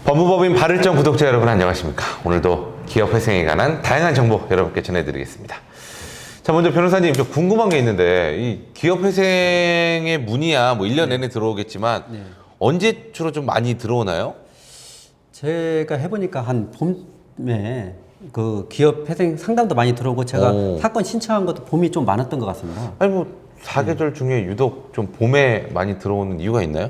법무법인 바를정 구독자 여러분 안녕하십니까. 오늘도 기업 회생에 관한 다양한 정보 여러분께 전해드리겠습니다. 자, 먼저 변호사님, 저 궁금한 게 있는데 이 기업 회생의 문의야 뭐 1년 내내 들어오겠지만 언제 주로 좀 많이 들어오나요? 제가 해보니까 한 봄에 그 기업 회생 상담도 많이 들어오고 제가 사건 신청한 것도 봄이 좀 많았던 것 같습니다. 아니 뭐 사계절 중에 유독 좀 봄에 많이 들어오는 이유가 있나요?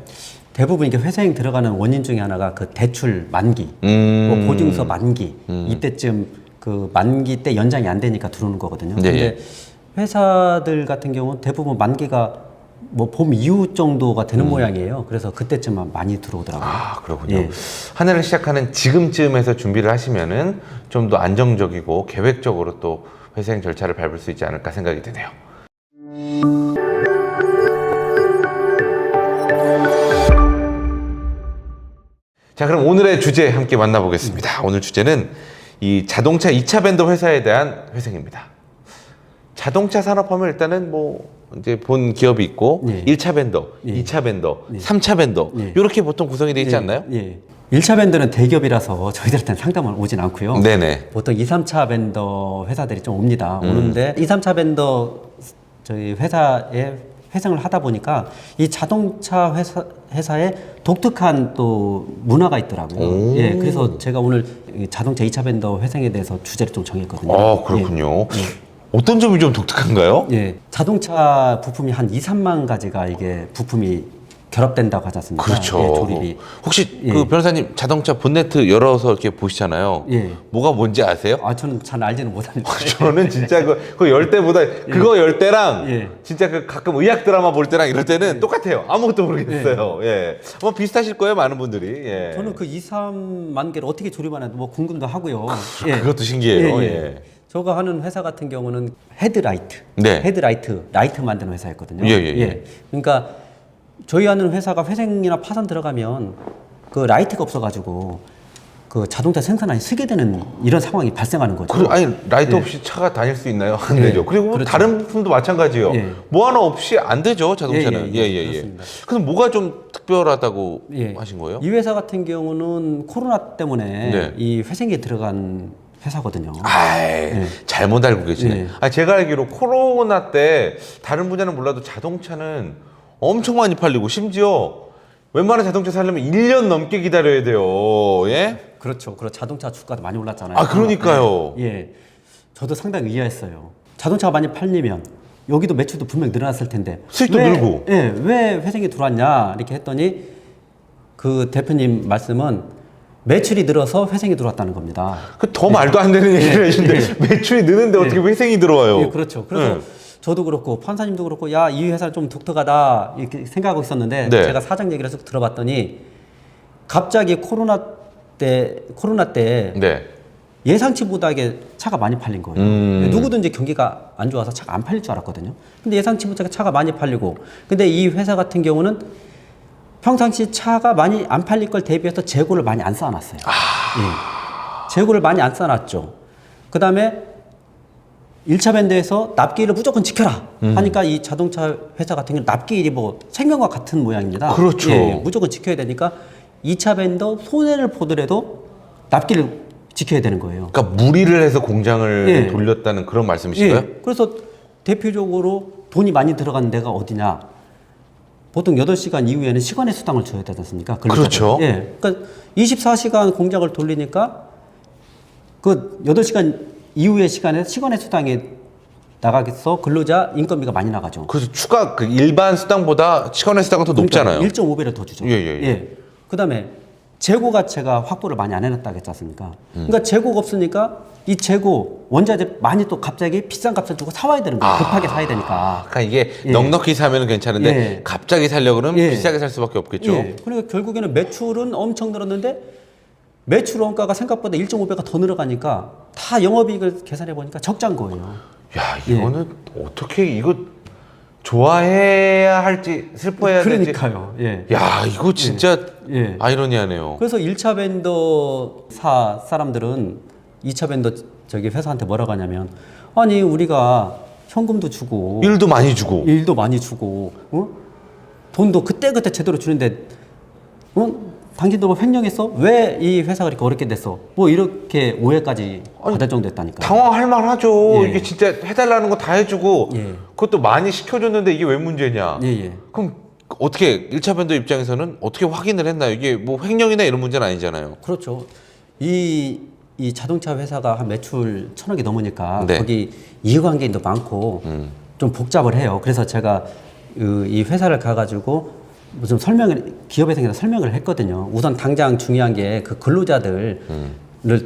대부분 이게 회생 들어가는 원인 중에 하나가 그 대출 만기, 뭐 보증서 만기 이때쯤 그 만기 때 연장이 안 되니까 들어오는 거거든요. 네, 근데 예. 회사들 같은 경우는 대부분 만기가 뭐 봄 이후 정도가 되는 모양이에요. 그래서 그때쯤만 많이 들어오더라고요. 아, 그렇군요. 예. 한 해를 시작하는 지금쯤에서 준비를 하시면은 좀 더 안정적이고 계획적으로 또 회생 절차를 밟을 수 있지 않을까 생각이 드네요. 자, 그럼 오늘의 주제 함께 만나보겠습니다. 오늘 주제는 이 자동차 2차 벤더 회사에 대한 회생입니다. 자동차 산업하면 일단은 뭐 이제 본 기업이 있고 예. 1차 벤더, 예. 2차 벤더, 예. 3차 벤더 예. 이렇게 보통 구성이 되어 있지 않나요? 예. 1차 밴더는 대기업이라서 저희들한테는 상담을 오진 않고요. 네네. 보통 2, 3차 밴더 회사들이 좀 옵니다. 오는데 2, 3차 밴더 저희 회사에 회생을 하다 보니까 이 자동차 회사에 독특한 또 문화가 있더라고요. 예, 그래서 제가 오늘 이 자동차 2차 밴더 회생에 대해서 주제를 좀 정했거든요. 아, 그렇군요. 예. 어떤 점이 좀 독특한가요? 예, 자동차 부품이 한 2, 3만 가지가 이게 부품이 결합된다고 하지 않습니까? 그렇죠. 예, 조립이. 혹시 예. 그 변호사님 자동차 본네트 열어서 이렇게 보시잖아요. 예. 뭐가 뭔지 아세요? 아, 저는 잘 알지는 못합니다. 저는 진짜 그거 열 때보다 그거 열 때랑 예. 진짜 그 가끔 의학 드라마 볼 때랑 이럴 때는 똑같아요. 아무것도 모르겠어요. 예. 뭐 비슷하실 거예요, 많은 분들이. 예. 저는 그 2, 3만 개를 어떻게 조립하나 뭐 궁금도 하고요. 그것도 신기해요. 예. 저가 하는 회사 같은 경우는 헤드라이트, 네. 라이트 만드는 회사였거든요. 예. 그러니까 저희 하는 회사가 회생이나 파산 들어가면 그 라이트가 없어가지고 그 자동차 생산량이 쓰게 되는 이런 상황이 발생하는 거죠. 아니 라이트 없이 차가 다닐 수 있나요? 안 되죠. 그리고 뭐 그렇죠. 다른 부품도 마찬가지예요. 예. 뭐 하나 없이 안 되죠, 자동차는. 예. 그렇습니다. 그래서 뭐가 좀 특별하다고 예. 하신 거예요? 이 회사 같은 경우는 코로나 때문에 네. 이 회생에 들어간 회사거든요. 아이, 잘못 알고 계시네. 예. 아, 제가 알기로 코로나 때 다른 분야는 몰라도 자동차는 엄청 많이 팔리고 심지어 웬만한 자동차 사려면 1년 넘게 기다려야 돼요. 예? 그렇죠. 자동차 주가도 많이 올랐잖아요. 아, 그러니까요. 예. 저도 상당히 의아했어요. 자동차가 많이 팔리면 여기도 매출도 분명 늘어났을 텐데 수익도 늘고. 예, 왜 회생이 들어왔냐 이렇게 했더니 그 대표님 말씀은 매출이 늘어서 회생이 들어왔다는 겁니다. 그 더 말도 안 되는 얘기를 하시는데 매출이 느는데 어떻게 회생이 들어와요? 예, 그렇죠. 그래서 저도 그렇고 판사님도 그렇고 야, 이 회사 좀 독특하다 이렇게 생각하고 있었는데 네. 제가 사장 얘기를 쭉 들어봤더니 갑자기 코로나 때 네. 예상치 못하게 차가 많이 팔린 거예요. 누구든지 경기가 안 좋아서 차가 안 팔릴 줄 알았거든요. 근데 예상치 못하게 차가 많이 팔리고, 근데 이 회사 같은 경우는 평상시 차가 많이 안 팔릴 걸 대비해서 재고를 많이 안 쌓아놨어요. 예. 재고를 많이 안 쌓아놨죠. 그 다음에 1차 밴드에서 납기일을 무조건 지켜라 하니까 이 자동차 회사 같은 경우는 납기일이 뭐 생명과 같은 모양입니다. 그렇죠. 예, 무조건 지켜야 되니까 2차 밴드 손해를 보더라도 납기를 지켜야 되는 거예요. 그러니까 무리를 해서 공장을 예. 돌렸다는 그런 말씀이신가요? 예, 그래서 대표적으로 돈이 많이 들어가는 데가 어디냐. 보통 8시간 이후에는 시간의 수당을 줘야 되지 않습니까? 그렇죠. 예. 그러니까 24시간 공장을 돌리니까 그 8시간 이후의 시간에 시간의 수당이 나가겠어 근로자 인건비가 많이 나가죠. 그래서 추가 그 일반 수당보다 시간의 수당은 더 높잖아요. 1.5배를 더 주죠. 예. 그다음에 재고가 제가 확보를 많이 안 해놨다고 했지 않습니까? 그러니까 재고가 없으니까 이 재고 원자재 많이 또 갑자기 비싼 값을 주고 사와야 되는 거예요. 급하게 사야 되니까. 그러니까 이게 예. 넉넉히 사면 괜찮은데 예. 갑자기 살려고 그러면 예. 비싸게 살 수밖에 없겠죠. 예. 그러니까 결국에는 매출은 엄청 늘었는데 매출 원가가 생각보다 1.5배가 더 늘어가니까 다 영업이익을 계산해 보니까 적자인 거예요. 야, 이거는 어떻게 이거 좋아해야 할지 슬퍼해야 될지. 그러니까요. 예. 야, 이거 진짜 예. 아이러니하네요. 그래서 1차 밴더사 사람들은 2차 밴더 저기 회사한테 뭐라고 하냐면 아니 우리가 현금도 주고 일도 많이 주고. 일도 많이 주고 돈도 그때그때 제대로 주는데 당신도 뭐 횡령했어? 왜 이 회사가 이렇게 어렵게 됐어? 뭐 이렇게 오해까지 받을 정도 됐다니까. 당황할 만하죠. 예. 이게 진짜 해달라는 거 다 해주고 예. 그것도 많이 시켜줬는데 이게 왜 문제냐. 예. 그럼 어떻게 1차 밴더 입장에서는 어떻게 확인을 했나요? 이게 뭐 횡령이나 이런 문제는 아니잖아요. 그렇죠. 이 자동차 회사가 한 매출 1,000억이 넘으니까 네. 거기 이해관계인도 많고 좀 복잡을 해요. 그래서 제가 이 회사를 가가지고 무슨 기업회생에서 설명을 했거든요. 우선 당장 중요한 게 그 근로자들을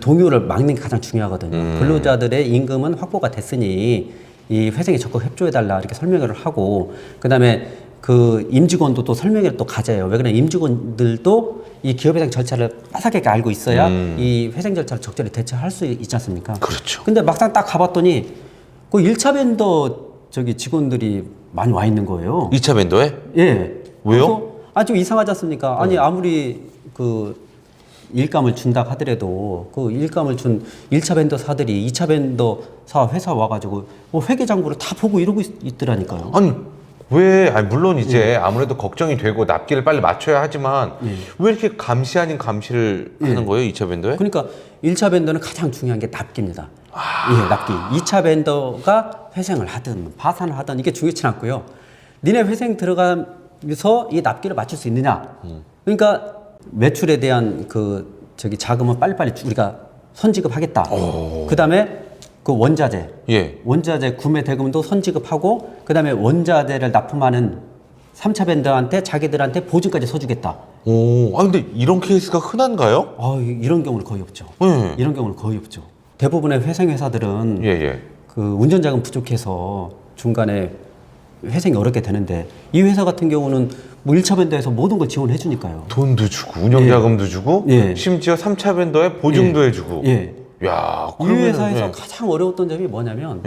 동요를 막는 게 가장 중요하거든요. 근로자들의 임금은 확보가 됐으니 이 회생에 적극 협조해달라 이렇게 설명을 하고, 그다음에 그 임직원도 또 설명회를 또 가져요. 왜 그러냐, 임직원들도 이 기업회생 절차를 빠삭하게 알고 있어야 이 회생 절차를 적절히 대처할 수 있지 않습니까? 그렇죠. 근데 막상 딱 가봤더니 그 1차 밴더 직원들이 많이 와 있는 거예요. 2차 밴더에? 예. 왜요? 좀 이상하지 않습니까? 아니, 아무리 그 일감을 준다 하더라도 그 일감을 준 1차 밴더사들이 2차 밴더사 회사 와가지고 뭐 회계장부를 다 보고 이러고 있더라니까요. 아니 물론 이제 아무래도 걱정이 되고 납기를 빨리 맞춰야 하지만 왜 이렇게 감시 아닌 감시를 하는 거예요, 2차 밴더에? 그러니까 1차 밴더는 가장 중요한 게 납기입니다. 예, 납기. 2차 밴더가 회생을 하든 파산을 하든 이게 중요치 않고요. 니네 회생 들어가면서 이 납기를 맞출 수 있느냐. 그러니까 매출에 대한 자금은 빨리빨리 우리가 선지급하겠다. 그다음에 그 원자재, 예. 원자재 구매 대금도 선지급하고, 그다음에 원자재를 납품하는 3차 밴더한테 자기들한테 보증까지 서주겠다. 근데 이런 케이스가 흔한가요? 이런 경우는 거의 없죠. 네. 이런 경우는 거의 없죠. 대부분의 회생 회사들은 예. 그 운전 자금 부족해서 중간에 회생이 어렵게 되는데, 이 회사 같은 경우는 뭐 1차 밴더에서 모든 걸 지원해 주니까요. 돈도 주고 운영자금도 주고 심지어 3차 밴더에 보증도 해주고. 예. 야, 이 회사에서 가장 어려웠던 점이 뭐냐면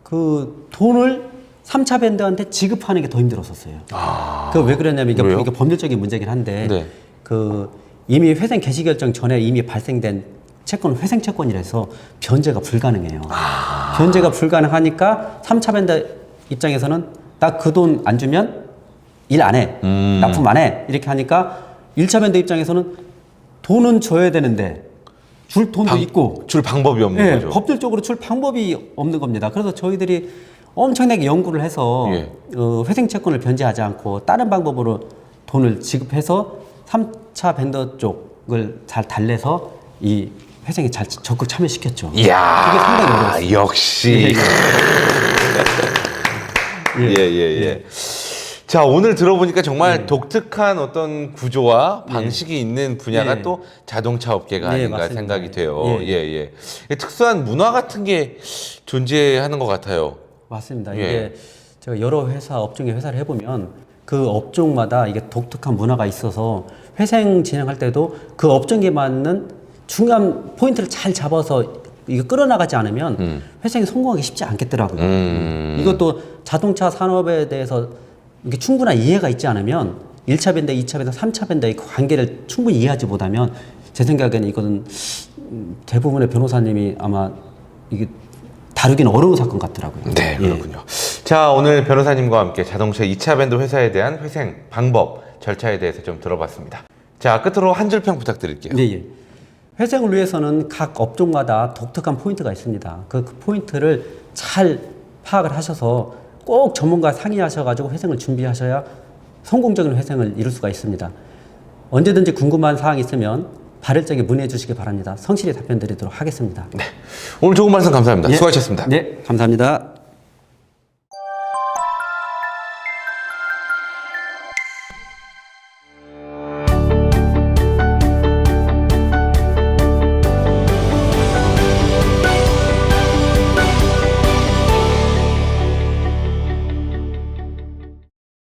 그 돈을 3차 밴더한테 지급하는 게 더 힘들었었어요. 그 왜 그러냐면 이게 법률적인 문제긴 한데 그 이미 회생 개시 결정 전에 이미 발생된 채권 회생 채권이라서 변제가 불가능해요. 변제가 불가능하니까 3차 밴더 입장에서는 나 그 돈 안 주면 일 안 해. 납품 안 해. 이렇게 하니까 1차 밴더 입장에서는 돈은 줘야 되는데 줄 돈도 있고 줄 방법이 없는 거죠. 법률적으로 줄 방법이 없는 겁니다. 그래서 저희들이 엄청나게 연구를 해서 회생 채권을 변제하지 않고 다른 방법으로 돈을 지급해서 3차 밴더 쪽을 잘 달래서 이 회생에 잘 적극 참여시켰죠. 이야, 그게 상당히 어려웠어요. 역시. 예. 자, 오늘 들어보니까 정말 독특한 어떤 구조와 방식이 있는 분야가 또 자동차 업계가 아닌가 맞습니다. 생각이 돼요. 예. 특수한 문화 같은 게 존재하는 것 같아요. 맞습니다. 이게 제가 여러 업종의 회사를 해보면 그 업종마다 이게 독특한 문화가 있어서 회생 진행할 때도 그 업종에 맞는 중요한 포인트를 잘 잡아서 이거 끌어나가지 않으면 회생이 성공하기 쉽지 않겠더라고요. 이것도 자동차 산업에 대해서 이게 충분한 이해가 있지 않으면 1차 밴더, 2차 밴더, 3차 밴더의 관계를 충분히 이해하지 못하면 제 생각에는 이거는 대부분의 변호사님이 아마 이게 다루기는 어려운 사건 같더라고요. 네, 그렇군요. 자, 오늘 변호사님과 함께 자동차 2차 밴더 회사에 대한 회생 방법, 절차에 대해서 좀 들어봤습니다. 자, 끝으로 한 줄 평 부탁드릴게요. 네. 회생을 위해서는 각 업종마다 독특한 포인트가 있습니다. 그 포인트를 잘 파악을 하셔서 꼭 전문가 상의하셔가지고 회생을 준비하셔야 성공적인 회생을 이룰 수가 있습니다. 언제든지 궁금한 사항이 있으면 발열적에 문의해 주시기 바랍니다. 성실히 답변 드리도록 하겠습니다. 네. 오늘 좋은 말씀 감사합니다. 수고하셨습니다. 네, 감사합니다.